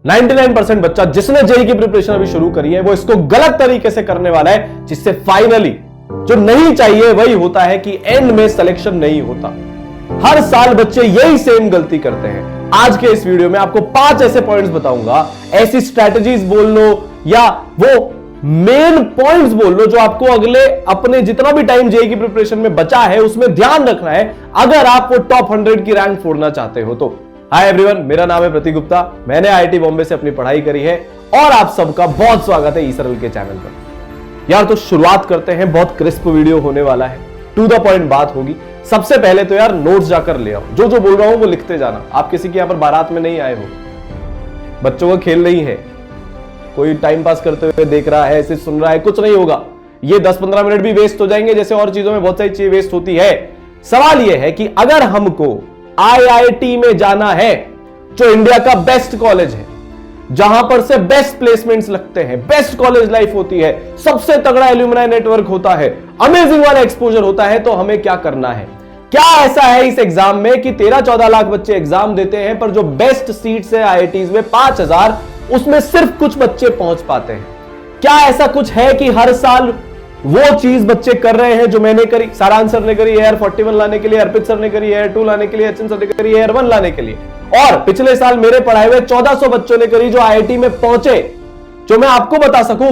99% बच्चा जिसने जेईई की प्रिपरेशन अभी शुरू करी है वो इसको गलत तरीके से करने वाला है, जिससे फाइनली जो नहीं चाहिए वही होता है कि एंड में सिलेक्शन नहीं होता। हर साल बच्चे यही सेम गलती करते हैं। आज के इस वीडियो में आपको 5 ऐसे पॉइंट्स बताऊंगा, ऐसी स्ट्रैटेजीज बोल लो या वो मेन पॉइंट्स बोल लो जो आपको अगले अपने जितना भी टाइम जेईई की प्रिपरेशन में बचा है उसमें ध्यान रखना है अगर आप वो टॉप 100 की रैंक फोड़ना चाहते हो तो। हाय एवरीवन, मेरा नाम है प्रतीक गुप्ता, मैंने आईआईटी बॉम्बे से अपनी पढ़ाई करी है और आप सबका बहुत स्वागत है ईसरल के चैनल पर। यार तो शुरुआत करते हैं, बहुत क्रिस्प वीडियो होने वाला है, टू द पॉइंट बात होगी। सबसे पहले तो यार नोट्स जाकर ले आओ, जो जो बोल रहा हूं वो लिखते जाना। आप किसी के यहां पर बारात में नहीं आए हो, बच्चों का खेल नहीं है, कोई टाइम पास करते हुए देख रहा है, सिर्फ सुन रहा है, कुछ नहीं होगा। ये 10-15 मिनट भी वेस्ट हो जाएंगे, जैसे और चीजों में बहुत सारी चीजें वेस्ट होती है। सवाल यह है कि अगर हमको आईआईटी में जाना है जो इंडिया का बेस्ट कॉलेज है, जहां पर से बेस्ट प्लेसमेंट्स लगते हैं, बेस्ट कॉलेज लाइफ होती है, सबसे तगड़ा एल्यूमिनाई नेटवर्क होता है, अमेजिंग वाला एक्सपोजर होता है, तो हमें क्या करना है? क्या ऐसा है इस एग्जाम में कि 13-14 लाख बच्चे एग्जाम देते हैं पर जो बेस्ट सीट्स है आईआईटीज में 5000, उसमें सिर्फ कुछ बच्चे पहुंच पाते हैं? क्या ऐसा कुछ है कि हर साल वो चीज बच्चे कर रहे हैं जो मैंने करी, सारांश सर ने करी एयर 41 लाने के लिए, अर्पित सर ने करी एयर 2 लाने के लिए, एचएन सर ने करी एयर 1 लाने के लिए, और पिछले साल मेरे पढ़ाए हुए 1400 बच्चों ने करी जो आईआईटी में पहुंचे, जो मैं आपको बता सकूं,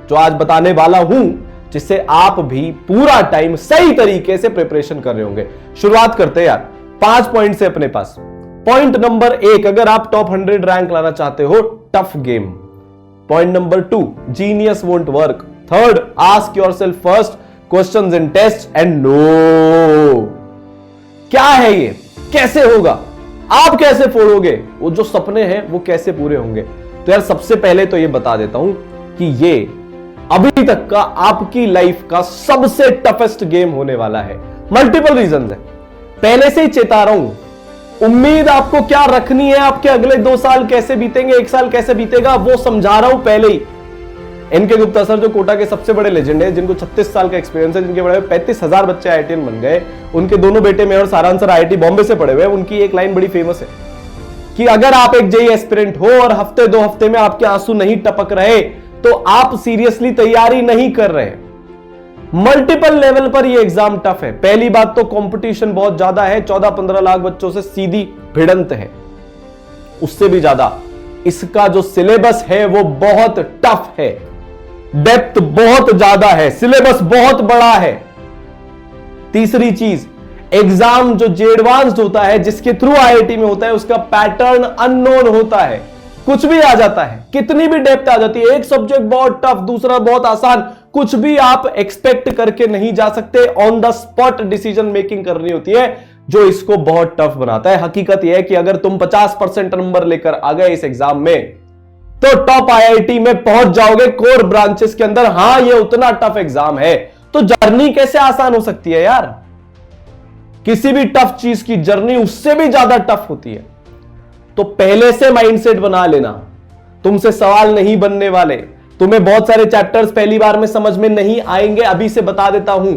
जो आज बताने वाला हूं, जिससे आप भी पूरा टाइम सही तरीके से प्रिपरेशन कर रहे होंगे। शुरुआत करते हैं यार 5 पॉइंट से अपने पास। पॉइंट नंबर 1, अगर आप टॉप 100 रैंक लाना चाहते हो, tough game. Point number 2, genius won't work. Third, ask yourself first questions in test and no. क्या है ये? कैसे होगा? आप कैसे फोड़ोगे? वो जो सपने हैं वो कैसे पूरे होंगे? तो यार सबसे पहले तो ये बता देता हूं कि ये अभी तक का आपकी लाइफ का सबसे टफेस्ट गेम होने वाला है। मल्टीपल रीजंस है, पहले से ही चेता रहा हूं। उम्मीद आपको क्या रखनी है, आपके अगले 2 साल कैसे बीतेंगे, 1 साल कैसे बीतेगा, वो समझा रहा हूं पहले ही। एनके गुप्ता सर जो कोटा के सबसे बड़े लेजेंड है, जिनको 36 साल का एक्सपीरियंस है, जिनके बड़े 35,000 बच्चे आईआईटीएन बन गए, उनके दोनों बेटे में और सारांश सर आईआईटी बॉम्बे से पढ़े हुए, उनकी एक लाइन बड़ी फेमस है कि अगर आप एक जेईई एस्पिरेंट हो और हफ्ते 2 हफ्ते में आपके आंसू नहीं टपक रहे तो आप सीरियसली तैयारी नहीं कर रहे। मल्टीपल लेवल पर यह एग्जाम टफ है। पहली बात तो कंपटीशन बहुत ज्यादा है, 14-15 लाख बच्चों से सीधी भिड़ंत है। उससे भी ज्यादा इसका जो सिलेबस है वो बहुत टफ है, डेप्थ बहुत ज्यादा है, सिलेबस बहुत बड़ा है। तीसरी चीज, एग्जाम जो एडवांस्ड होता है, जिसके थ्रू आईआईटी में होता है, उसका पैटर्न अननोन होता है, कुछ भी आ जाता है, कितनी भी डेप्थ आ जाती है। एक सब्जेक्ट बहुत टफ, दूसरा बहुत आसान, कुछ भी आप एक्सपेक्ट करके नहीं जा सकते। On the spot decision making करनी होती है, जो इसको बहुत टफ बनाता है। हकीकत यह है कि अगर तुम 50% नंबर लेकर आ गए इस एग्जाम में तो टॉप आईआईटी में पहुंच जाओगे कोर ब्रांचेस के अंदर। हां, ये उतना टफ एग्जाम है, तो जर्नी कैसे आसान हो सकती है यार? किसी भी टफ चीज की जर्नी उससे भी ज्यादा टफ होती है। तो पहले से माइंडसेट बना लेना, तुमसे सवाल नहीं बनने वाले, तुम्हें बहुत सारे चैप्टर्स पहली बार में समझ में नहीं आएंगे। अभी से बता देता हूं,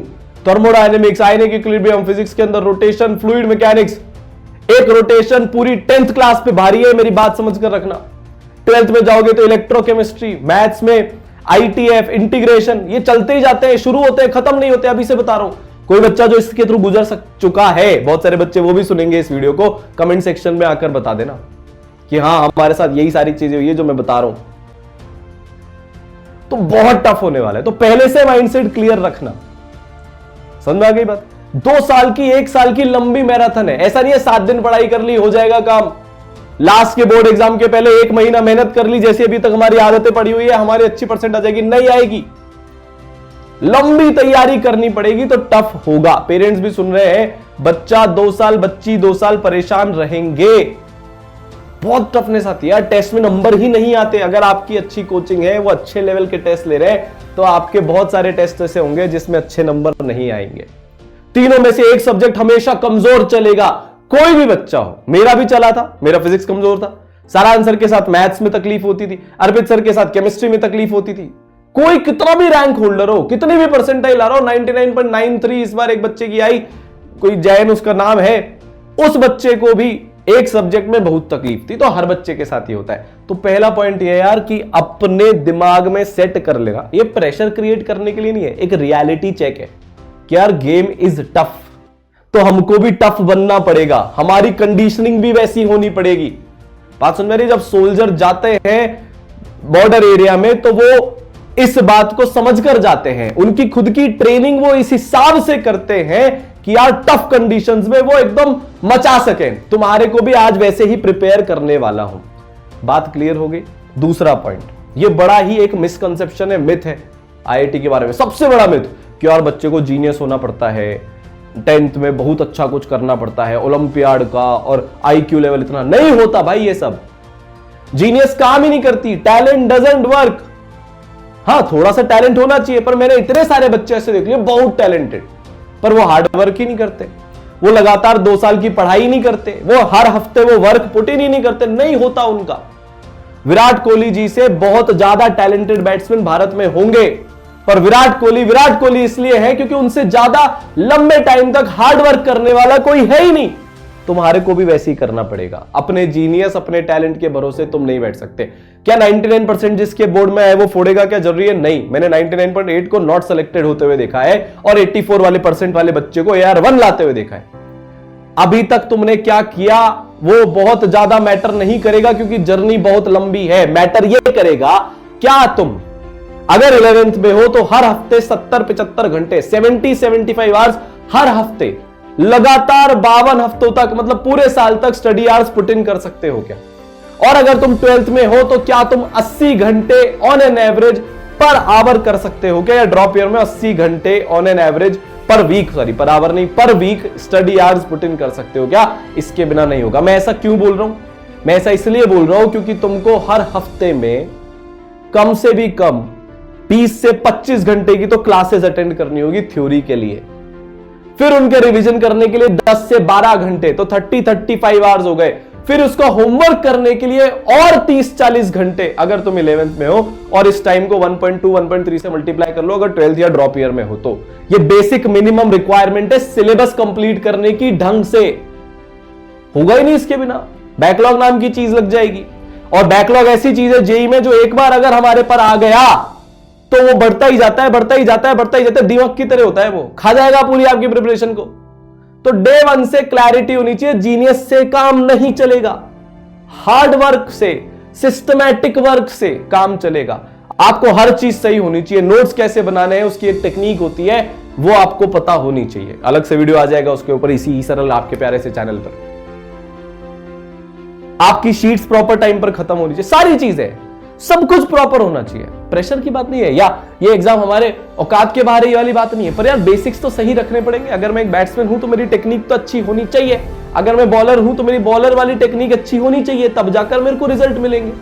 थर्मोडायनेमिक्स, आयनिक इक्विलिब्रियम, फिजिक्स के अंदर रोटेशन, फ्लूइड मैकेनिक्स, एक रोटेशन पूरी 10th क्लास पे भारी है, मेरी बात समझ कर रखना। 12th में जाओगे तो इलेक्ट्रोकेमिस्ट्री, मैथ्स में आईटीएफ, इंटीग्रेशन, ये चलते ही जाते हैं, शुरू होते हैं, खत्म नहीं होते। अभी से बता रहा हूं, कोई बच्चा जो इसके थ्रू गुजर चुका है, बहुत सारे बच्चे वो भी सुनेंगे इस वीडियो को, कमेंट सेक्शन में आकर बता देना कि हाँ हमारे साथ यही सारी चीजें हुई है जो मैं बता रहा हूं। तो बहुत टफ होने वाला है, तो पहले से माइंडसेट क्लियर रखना। समझ में आ गई बात? 2 साल की, 1 साल की लंबी मैराथन है। ऐसा नहीं है 7 दिन पढ़ाई कर ली हो जाएगा काम। लास्ट के बोर्ड एग्जाम के पहले 1 महीना मेहनत कर ली, जैसे अभी तक हमारी आदतें पड़ी हुई है, हमारी अच्छी परसेंट आ जाएगी, नहीं आएगी। लंबी तैयारी करनी पड़ेगी, तो टफ होगा। पेरेंट्स भी सुन रहे हैं, बच्चा 2 साल, बच्ची 2 साल परेशान रहेंगे, बहुत टफनेस आती है। टेस्ट में नंबर ही नहीं आते। अगर आपकी अच्छी कोचिंग है, वो अच्छे लेवल के टेस्ट ले रहे हैं, तो आपके बहुत सारे टेस्ट ऐसे होंगे जिसमें अच्छे नंबर नहीं आएंगे। तीनों में से एक सब्जेक्ट हमेशा कमजोर चलेगा, कोई भी बच्चा हो। मेरा भी चला था, मेरा फिजिक्स कमजोर था, सारांश सर के साथ मैथ्स में तकलीफ होती थी, अर्पित सर के साथ केमिस्ट्री में तकलीफ होती थी। कोई कितना भी रैंक होल्डर हो, कितनी भी परसेंटाइल आ रहा हो, 99.93 इस बार एक बच्चे की आई, कोई जैन उसका नाम है, उस बच्चे को भी एक सब्जेक्ट में बहुत तकलीफ थी, तो हर बच्चे के साथ ही होता है। तो पहला पॉइंट ये यार कि अपने दिमाग में सेट कर लेना, ये प्रेशर क्रिएट करने के लिए नहीं है, एक रियलिटी चेक है कि यार गेम इज टफ, तो हमको भी टफ बनना पड़ेगा, हमारी कंडीशनिंग भी वैसी होनी पड़ेगी। बात सुन मेरी, जब सोल्जर जाते हैं बॉर्डर एरिया में तो वो इस बात को समझकर जाते हैं, उनकी खुद की ट्रेनिंग वो इस हिसाब से करते हैं कि यार टफ कंडीशंस में वो एकदम मचा सकें। तुम्हारे को भी आज वैसे ही प्रिपेयर करने वाला हूं। बात क्लियर हो गई। दूसरा पॉइंट, ये बड़ा ही एक मिसकंसेप्शन है, मिथ है आईआईटी के बारे में, सबसे बड़ा मिथ कि यार बच्चे को जीनियस होना पड़ता है, 10th में बहुत अच्छा कुछ करना पड़ता है, ओलंपियाड का और आईक्यू लेवल इतना नहीं होता भाई। ये सब जीनियस काम ही नहीं करती, टैलेंट डजंट वर्क। हाँ, थोड़ा सा टैलेंट होना चाहिए, पर मैंने इतने सारे बच्चे ऐसे देख लिए बहुत टैलेंटेड, पर वो हार्ड वर्क ही नहीं करते, वो लगातार 2 साल की पढ़ाई नहीं करते, वो हर हफ्ते वो वर्क पुट इन ही नहीं करते, नहीं होता उनका। विराट कोहली जी से बहुत ज्यादा टैलेंटेड बैट्समैन भारत में होंगे, पर विराट कोहली इसलिए है क्योंकि उनसे ज्यादा लंबे टाइम तक हार्ड वर्क करने वाला कोई है ही नहीं। तुम्हारे को भी वैसे ही करना पड़ेगा, अपने जीनियस अपने टैलेंट के भरोसे तुम नहीं बैठ सकते। क्या 99% जिसके बोर्ड में है वो फोड़ेगा, क्या जरूरी है? नहीं। मैंने 99.8 को नॉट सेलेक्टेड होते हुए देखा है और 84 वाले % वाले बच्चे को AR1 लाते हुए देखा है। अभी तक तुमने क्या किया वो बहुत ज्यादा मैटर नहीं करेगा, क्योंकि जर्नी बहुत लंबी है। मैटर ये करेगा क्या तुम अगर 11th में हो तो हर हफ्ते 70-75 घंटे 70-75 आवर्स हर हफ्ते लगातार 52 हफ्तों तक, मतलब पूरे साल तक स्टडी आवर्स पुट इन कर सकते हो क्या? और अगर तुम 12th में हो तो क्या तुम 80 घंटे on an average per hour कर सकते हो क्या? या ड्रॉप ईयर में 80 घंटे on an average per week, sorry per hour नहीं, per week study hours put in कर सकते हो क्या? इसके बिना नहीं होगा। मैं ऐसा क्यों बोल रहा हूं? मैं ऐसा इसलिए बोल रहा हूं क्योंकि तुमको हर हफ्ते में कम से भी कम 20 से 25 घंटे की तो क्लासेस अटेंड करनी होगी थ्योरी के लिए, फिर उनके रिवीजन करने के लिए 10 से 12 घंटे, तो 30-35 आवर्स हो गए, फिर उसका होमवर्क करने के लिए और 30-40 घंटे अगर तुम 11th में हो, और इस टाइम को 1.2-1.3 से मल्टीप्लाई कर लो अगर 12th या ड्रॉप ईयर में हो तो। ये बेसिक मिनिमम रिक्वायरमेंट है सिलेबस कंप्लीट करने की ढंग से, होगा ही नहीं इसके बिना। बैकलॉग नाम की चीज लग जाएगी, और बैकलॉग ऐसी चीज है जेईई में जो एक बार अगर हमारे पर आ गया तो वो बढ़ता ही जाता है, बढ़ता ही जाता है, बढ़ता ही जाता है, दीमक की तरह होता है, वो खा जाएगा पूरी आपकी प्रिपरेशन को। तो डे 1 से क्लैरिटी होनी चाहिए, जीनियस से काम नहीं चलेगा, हार्ड वर्क से, सिस्टमैटिक वर्क से काम चलेगा। आपको हर चीज सही होनी चाहिए, नोट्स कैसे बनाने हैं उसकी एक टेक्निक होती है, वो आपको पता होनी चाहिए। अलग से वीडियो आ जाएगा उसके ऊपर, इसी सरल आपके प्यारे से चैनल पर। आपकी शीट्स प्रॉपर टाइम पर खत्म होनी चाहिए, सारी चीजें, सब कुछ प्रॉपर होना चाहिए। प्रेशर की बात नहीं है, या ये एग्जाम हमारे औकात के बाहर, ये वाली बात नहीं है, पर यार बेसिक्स तो सही रखने पड़ेंगे। अगर मैं एक बैट्समैन हूं तो मेरी टेक्निक तो अच्छी होनी चाहिए, अगर मैं बॉलर हूं तो मेरी बॉलर वाली टेक्निक अच्छी होनी चाहिए, तब जाकर मेरे को रिजल्ट मिलेंगे।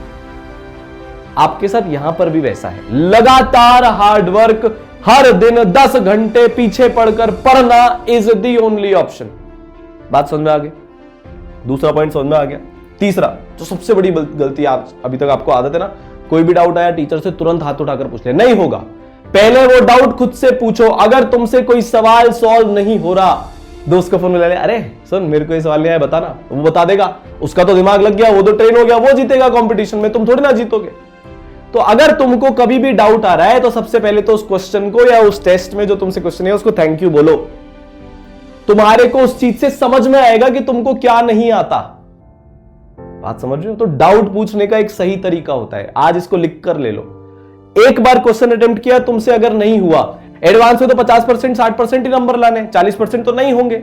आपके साथ यहां पर भी वैसा है, लगातार हार्ड वर्क, हर दिन 10 घंटे पीछे पढ़कर पढ़ना इज द ओनली ऑप्शन। बात समझ में आ गई? दूसरा पॉइंट समझ में आ गया। तीसरा, जो सबसे बड़ी गलती आप अभी तक आपको आदत है ना, कोई भी डाउट आया टीचर से तुरंत हाथ उठाकर पूछ ले, नहीं होगा। पहले वो डाउट खुद से पूछो। अगर तुमसे कोई सवाल सॉल्व नहीं हो रहा, दोस्त का फोन मिला ले, अरे सुन मेरे को ये सवाल नहीं आया बताना, वो बता देगा, उसका तो दिमाग लग गया, वो तो ट्रेन हो गया, वो जीतेगा कंपटीशन में, तुम थोड़ी ना जीतोगे। तो अगर तुमको कभी भी डाउट आ रहा है तो सबसे पहले तो उस क्वेश्चन को या उस टेस्ट में जो तुमसे क्वेश्चन है उसको थैंक यू बोलो। तुम्हारे को उस चीज से समझ में आएगा कि तुमको क्या नहीं आता। बात समझ रहे हो? तो डाउट पूछने का एक सही तरीका होता है, आज इसको लिख कर ले लो। एक बार क्वेश्चन अटेम्प्ट किया, तुमसे अगर नहीं हुआ, एडवांस में तो 50% 60% ही नंबर लाने, 40% तो नहीं होंगे।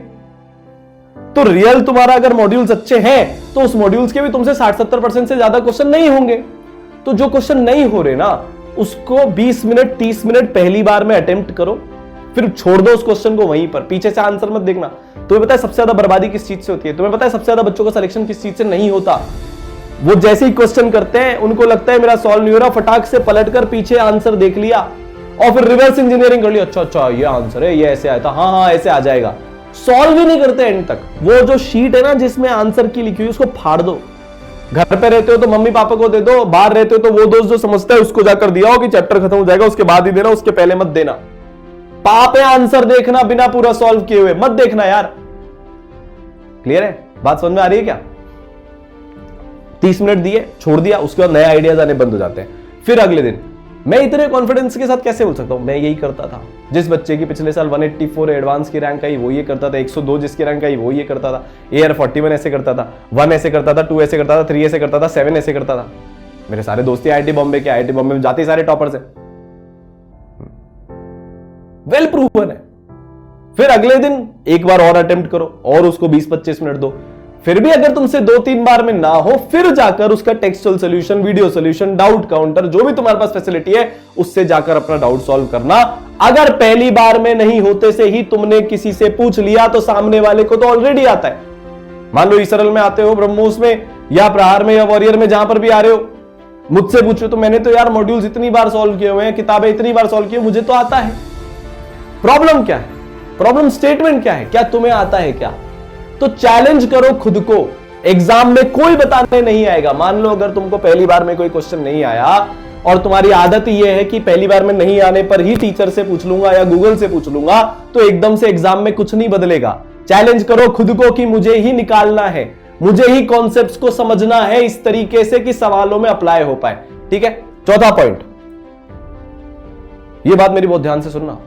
तो रियल तुम्हारा अगर मॉड्यूल्स अच्छे हैं तो उस मॉड्यूल्स के भी तुमसे 60-70% से ज्यादा क्वेश्चन नहीं होंगे। तो जो क्वेश्चन नहीं हो रहे ना, उसको 20 मिनट 30 मिनट पहली बार में अटेम्प्ट करो, फिर छोड़ दो उस क्वेश्चन को वहीं पर, पीछे से आंसर मत देखना। तुम्हें पता है सबसे ज्यादा बर्बादी किस चीज से होती है? तुम्हें पता है सबसे ज्यादा बच्चों का सिलेक्शन किस चीज से नहीं होता? वो जैसे ही क्वेश्चन करते हैं उनको लगता है मेरा सॉल्व नहीं हो रहा, फटाक से पलटकर पीछे आंसर देख लिया और फिर रिवर्स इंजीनियरिंग कर लिया, अच्छा अच्छा ये आंसर है, ये ऐसे आया था, हाँ हाँ ऐसे आ जाएगा। सॉल्व ही नहीं करते एंड तक। वो जो शीट है ना जिसमें आंसर की लिखी हुई, उसको फाड़ दो। घर पे रहते हो तो मम्मी पापा को दे दो, बाहर रहते हो तो वो दोस्त जो समझता है उसको जाकर दिया हो कि चैप्टर खत्म हो जाएगा उसके बाद ही देना, उसके पहले मत देना। पाप है आंसर देखना बिना पूरा सॉल्व किए हुए, मत देखना यार। क्लियर है? बात समझ में आ रही है क्या? 30 मिनट दिए, छोड़ दिया, उसके बाद नए आइडियाज आने बंद हो जाते हैं। फिर अगले दिन मैं इतने कॉन्फिडेंस के साथ कैसे बोल सकता हूं मैं यही करता था। जिस बच्चे की पिछले साल 184 एडवांस की रैंक आई वो ये करता था, 102 जिसकी रैंक आई वो ये करता था, एयर 41 ऐसे करता था, 1 ऐसे करता था, 2 ऐसे करता था, 3 ऐसे करता था, 7 ऐसे करता था। मेरे सारे दोस्त आईआईटी बॉम्बे के, आईआईटी बॉम्बे में जाते ही सारे टॉपर्स हैं, वेल प्रूवन है। फिर अगले दिन एक बार और अटेम्प्ट करो और उसको 20-25 मिनट दो, फिर भी अगर तुमसे 2-3 बार में ना हो, फिर जाकर उसका textual solution, video solution, doubt counter, जो भी तुम्हारे पास फैसिलिटी है उससे जाकर अपना डाउट सॉल्व करना। अगर पहली बार में नहीं होते से ही तुमने किसी से पूछ लिया तो सामने वाले को तो ऑलरेडी आता है। मान लो ईसरल में आते हो, ब्रह्मोस में या प्रहार में या वॉरियर में, जहां पर भी आ रहे हो, मुझसे पूछो तो मैंने तो यार मॉड्यूल्स इतनी बार सॉल्व किए हुए हैं, किताबें इतनी बार सॉल्व की, मुझे तो आता है। प्रॉब्लम क्या है? प्रॉब्लम स्टेटमेंट क्या है? क्या तुम्हें आता है क्या? तो चैलेंज करो खुद को। एग्जाम में कोई बताने नहीं आएगा। मान लो अगर तुमको पहली बार में कोई क्वेश्चन नहीं आया और तुम्हारी आदत यह है कि पहली बार में नहीं आने पर ही टीचर से पूछ लूंगा या गूगल से पूछ लूंगा, तो एकदम से एग्जाम में कुछ नहीं बदलेगा। चैलेंज करो खुद को कि मुझे ही निकालना है, मुझे ही कॉन्सेप्ट्स को समझना है इस तरीके से कि सवालों में अप्लाई हो पाए। ठीक है, चौथा पॉइंट, यह बात मेरी बहुत ध्यान से सुनना।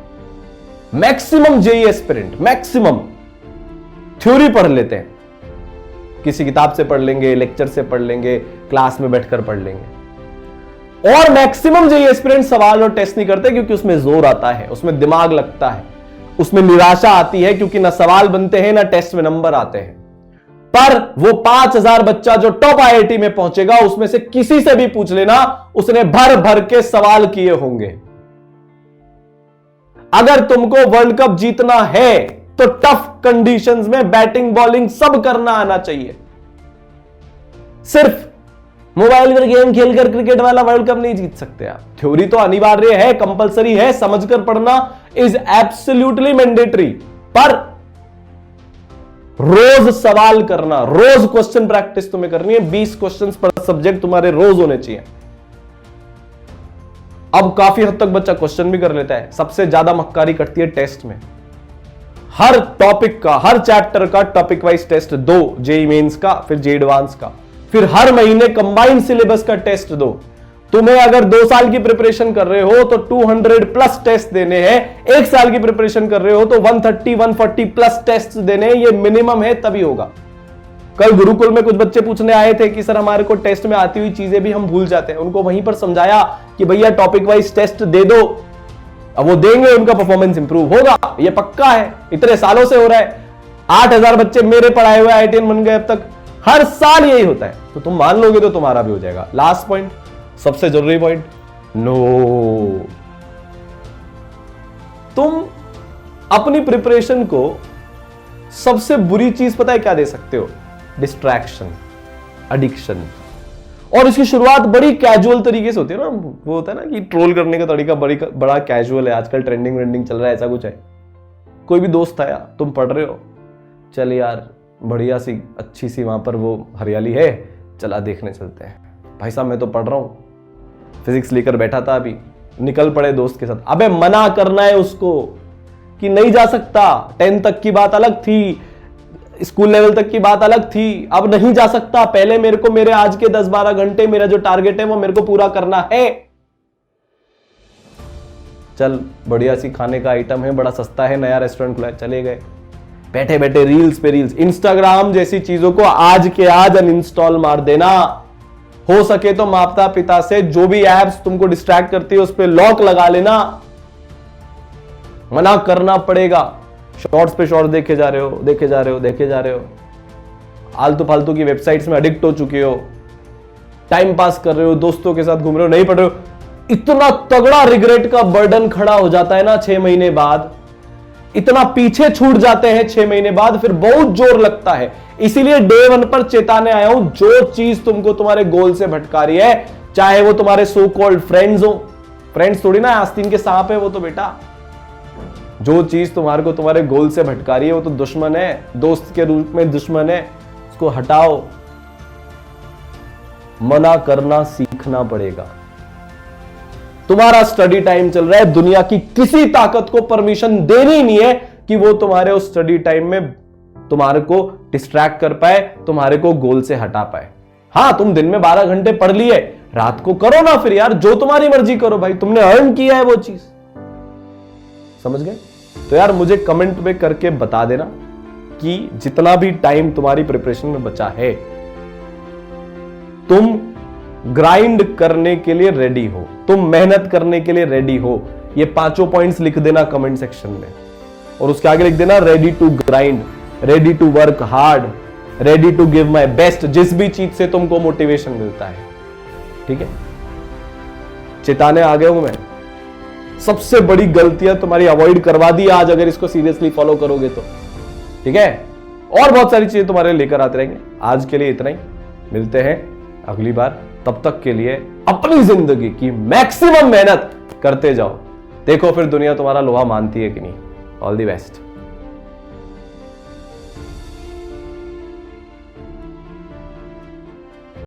Maximum JEE aspirant maximum theory पढ़ लेते हैं, किसी किताब से पढ़ लेंगे, लेक्चर से पढ़ लेंगे, क्लास में बैठकर पढ़ लेंगे, और मैक्सिमम जेईई एस्पिरेंट सवाल और टेस्ट नहीं करते क्योंकि उसमें जोर आता है, उसमें दिमाग लगता है, उसमें निराशा आती है क्योंकि ना सवाल बनते हैं ना टेस्ट में नंबर आते हैं। पर वो 5000 बच्चा जो टॉप आईआईटी में पहुंचेगा उसमें से किसी से भी पूछ लेना, उसने भर भर के सवाल किए होंगे। अगर तुमको वर्ल्ड कप जीतना है तो टफ कंडीशंस में बैटिंग बॉलिंग सब करना आना चाहिए। सिर्फ मोबाइल पर गेम खेलकर क्रिकेट वाला वर्ल्ड कप नहीं जीत सकते आप। थ्योरी तो अनिवार्य है, कंपलसरी है, समझकर पढ़ना इज एब्सोल्युटली मैंडेटरी, पर रोज सवाल करना, रोज क्वेश्चन प्रैक्टिस तुम्हें करनी है। 20 क्वेश्चंस पर सब्जेक्ट तुम्हारे रोज होने चाहिए। अब काफी हद तक बच्चा क्वेश्चन भी कर लेता है, सबसे ज्यादा मक्कारी कटती है टेस्ट में। हर टॉपिक का, हर चैप्टर का टॉपिक वाइज टेस्ट दो, जेईई मेंस का, फिर जेईई एडवांस का, फिर हर महीने कंबाइंड सिलेबस का टेस्ट दो। तुम्हें अगर 2 साल की प्रिपरेशन कर रहे हो तो 200 प्लस टेस्ट देने हैं, 1 साल की प्रिपरेशन कर रहे हो तो 130-140 प्लस टेस्ट देने हैं, ये मिनिमम है, तभी होगा। कल गुरुकुल में कुछ बच्चे पूछने आए थे कि सर हमारे को टेस्ट में आती हुई चीजें भी हम भूल जाते हैं। उनको वहीं पर समझाया कि भैया टॉपिक वाइज टेस्ट दे दो, अब वो देंगे, उनका परफॉर्मेंस इंप्रूव होगा, ये पक्का है, इतने सालों से हो रहा है। 8000 बच्चे मेरे पढ़ाए हुए आईआईटीएन बन गए अब तक, हर साल यही होता है। तो तुम मान लोगे तो तुम्हारा भी हो जाएगा। लास्ट पॉइंट, सबसे जरूरी पॉइंट, नो, तुम अपनी प्रिपरेशन को सबसे बुरी चीज पता है क्या दे सकते हो? Distraction, addiction. और इसकी शुरुआत बड़ी कैजुअल तरीके से होती है ना, वो होता है ना कि ट्रोल करने का तरीका बड़ा कैजुअल है, आजकल ट्रेंडिंग चल रहा है, ऐसा कुछ है। कोई भी दोस्त आया, तुम पढ़ रहे हो, चल यार बढ़िया सी अच्छी सी वहां पर वो हरियाली है, चला देखने चलते हैं। भाई साहब मैं तो पढ़ रहा हूं, फिजिक्स लेकर बैठा था अभी, निकल पड़े दोस्त के साथ। अबे मना करना है उसको कि नहीं जा सकता। 10 तक की बात अलग थी, स्कूल लेवल तक की बात अलग थी, अब नहीं जा सकता। पहले मेरे को मेरे आज के 10-12 घंटे मेरा जो टारगेट है वो मेरे को पूरा करना है। चल बढ़िया सी खाने का आइटम है, बड़ा सस्ता है, नया रेस्टोरेंट खुला है, चले गए। बैठे बैठे रील्स पे रील्स, इंस्टाग्राम जैसी चीजों को आज के आज अनइंस्टॉल मार देना। हो सके तो माता पिता से जो भी एप्स तुमको डिस्ट्रैक्ट करती है उस पर लॉक लगा लेना, मना करना पड़ेगा। शॉर्ट्स पे शॉर्ट्स देखे जा रहे हो, आलतू फालतू की वेबसाइट्स में एडिक्ट हो चुके हो, टाइम पास कर रहे हो, दोस्तों के साथ घूम रहे हो, नहीं पढ़ रहे हो। इतना तगड़ा रिग्रेट का बर्डन खड़ा हो जाता है ना 6 महीने बाद, इतना पीछे छूट जाते हैं 6 महीने बाद, फिर बहुत जोर लगता है। इसीलिए डे 1 पर चेताने आया हूं, जो चीज तुमको तुम्हारे गोल से भटका रही है, चाहे वो तुम्हारे सो कॉल्ड फ्रेंड्स हो, फ्रेंड्स थोड़ी ना आस्तीन के सांप है वो तो बेटा, जो चीज तुम्हारे को तुम्हारे गोल से भटका रही है वो तो दुश्मन है, दोस्त के रूप में दुश्मन है, उसको हटाओ। मना करना सीखना पड़ेगा। तुम्हारा स्टडी टाइम चल रहा है, दुनिया की किसी ताकत को परमिशन देनी नहीं है कि वो तुम्हारे उस स्टडी टाइम में तुम्हारे को डिस्ट्रैक्ट कर पाए, तुम्हारे को गोल से हटा पाए। हां, तुम दिन में 12 घंटे पढ़ लिए, रात को करो ना फिर यार, जो तुम्हारी मर्जी करो भाई, तुमने अर्न किया है वो चीज। समझ गए? तो यार मुझे कमेंट में करके बता देना कि जितना भी टाइम तुम्हारी प्रिपरेशन में बचा है, तुम ग्राइंड करने के लिए रेडी हो, तुम मेहनत करने के लिए रेडी हो। ये 5 पॉइंट्स लिख देना कमेंट सेक्शन में, और उसके आगे लिख देना ready to grind, ready to work hard, ready to give my best, जिस भी चीज से तुमको मोटिवेशन मिलता है। ठीक है? चेताने आ गया हूं मैं, सबसे बड़ी गलतियां तुम्हारी अवॉइड करवा दी आज, अगर इसको सीरियसली फॉलो करोगे तो। ठीक है? और बहुत सारी चीजें तुम्हारे लेकर आते रहेंगे। आज के लिए इतना ही, मिलते हैं अगली बार। तब तक के लिए अपनी जिंदगी की मैक्सिमम मेहनत करते जाओ, देखो फिर दुनिया तुम्हारा लोहा मानती है कि नहीं। All the best.